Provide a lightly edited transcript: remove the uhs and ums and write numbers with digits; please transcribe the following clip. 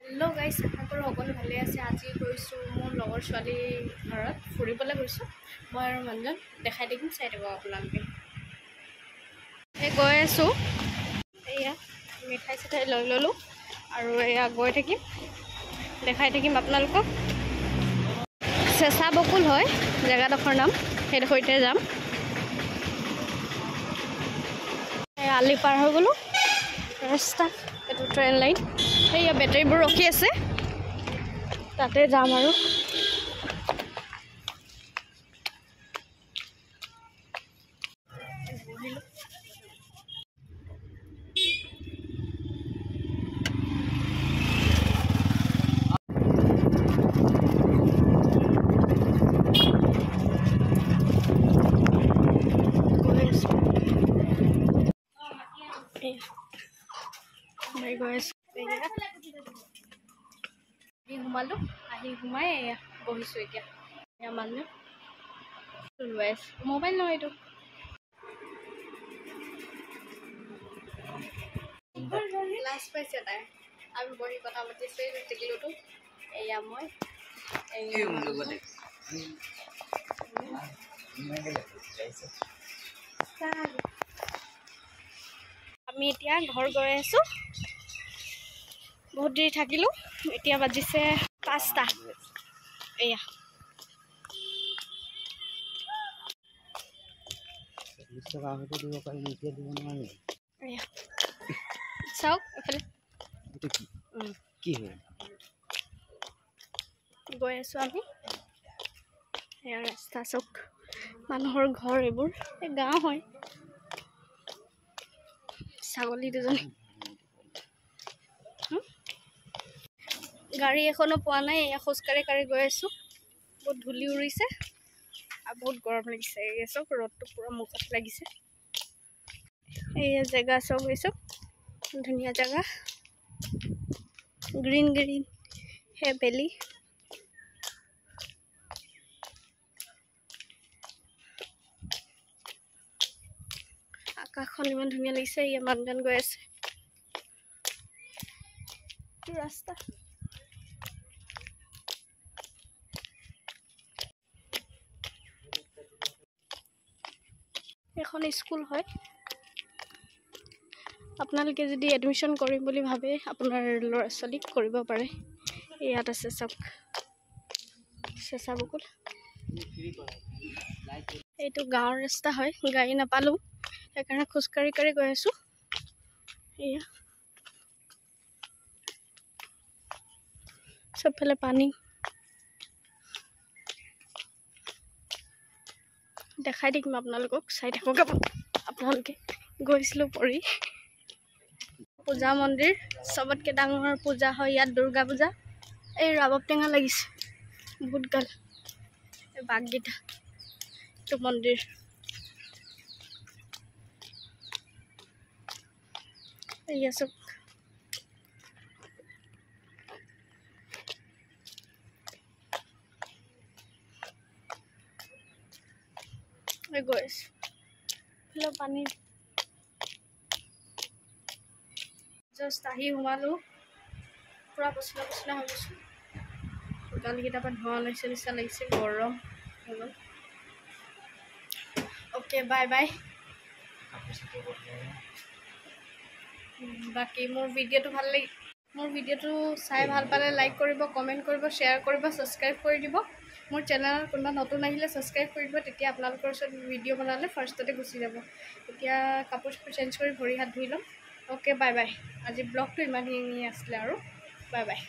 Hello' গাইছ, আশা কৰোঁ সকলো ভালে আছে। আজি গৈছোঁ মোৰ লগৰ ছোৱালীৰ ঘৰত ফুৰিবলৈ গৈছোঁ। মই আৰু মানুহজন দেখাই থাকিম, চাই থাকিব আপোনালোকে। এই গৈ আছোঁ, এয়া মিঠাই চিঠাই লৈ ল'লোঁ আৰু এয়া গৈ থাকিম, দেখাই থাকিম আপোনালোকক। চেঁচা বকুল হয় জেগাডোখৰ নাম, সেইডোখৰতে যাম। এই আলি পাৰ হৈ গ'লোঁ, ৰাস্তা এইটো ট্ৰেইন লাইন। সেয়া বেটাৰীবোৰ ৰখি আছে, তাতে যাম আৰু। গৈ আছোঁ, সোমালোঁ, আহি সোমাই এয়া বহিছোঁ। এতিয়া এয়া মানুহ লৈ আছোঁ, মোবাইল নহয় এইটো। লাজ পাইছে তাই, আমি বহি কথা পাতিছোঁ টেকেলিটো। এয়া মই আমি এতিয়া ঘৰ গৈ আছোঁ। বহুত দেৰি থাকিলোঁ, এতিয়া বাজিছে 5টা। এয়া চাওক এফালে গৈ আছোঁ আমি। এয়া ৰাস্তা চাওক, মানুহৰ ঘৰ এইবোৰ, এই গাঁও হয়। ছাগলী দুজনী, গাড়ী এখনো পোৱা নাই। এয়া খোজকাঢ়ি গৈ আছোঁ। বহুত ধূলি উৰিছে আৰু বহুত গৰম লাগিছে। এয়া চাওক, ৰ'দটো পূৰা মুখত লাগিছে। এয়া জেগা চাওক, গৈছোঁ ধুনীয়া জেগা, গ্ৰীণ গ্ৰীণ হে ভেলি। আকাশখন ইমান ধুনীয়া লাগিছে। এয়া মানুহজন গৈ আছে, ৰাস্তা এখন স্কুল হয়। আপোনালোকে যদি এডমিশ্যন কৰিম বুলি ভাবে, আপোনাৰ ল'ৰা ছোৱালীক কৰিব পাৰে। ইয়াত আছে চাওক, চেঁচা বকুল। এইটো গাঁৱৰ ৰাস্তা হয়, গাড়ী নাপালোঁ, সেইকাৰণে খোজকাঢ়ি গৈ আছোঁ। এয়া চবফালে পানী, দেখাই থাকিম আপোনালোকক, চাই থাকক আপোনালোকে। গৈছিলোঁ পৰি পূজা মন্দিৰ, চবতকৈ ডাঙৰ পূজা হয় ইয়াত, দুৰ্গা পূজা। এই ৰাবাব টেঙা লাগিছে বহুত গাল, এই বাঘকেইটা। এইটো মন্দিৰ, এয়া চব গৈ আছোঁ। পানী জাষ্ট আহি সোমালোঁ, পূৰা পচিনা হৈ গৈছোঁ। গালকেইটাৰ পৰা ধোঁৱা ওলাইছে নিচিনা লাগিছে, গৰম হৈ গ'ল। Okay, bye bye. বাকী মোৰ ভিডিঅ'টো চাই ভাল পালে লাইক কৰিব, কমেণ্ট কৰিব, শ্বেয়াৰ কৰিব, ছাবস্ক্ৰাইব কৰি দিব। মোৰ চেনেলত কোনোবা নতুন আহিলে ছাবস্ক্ৰাইব কৰি দিব, তেতিয়া আপোনালোকৰ ওচৰত ভিডিঅ' বনালে ফাৰ্ষ্টতে গুচি যাব। এতিয়া কাপোৰ চেঞ্জ কৰি ভৰি হাত ধুই ল'ম। Okay, bye bye. আজি ব্লগটো ইমানখিনি আছিলে আৰু, বাই বাই।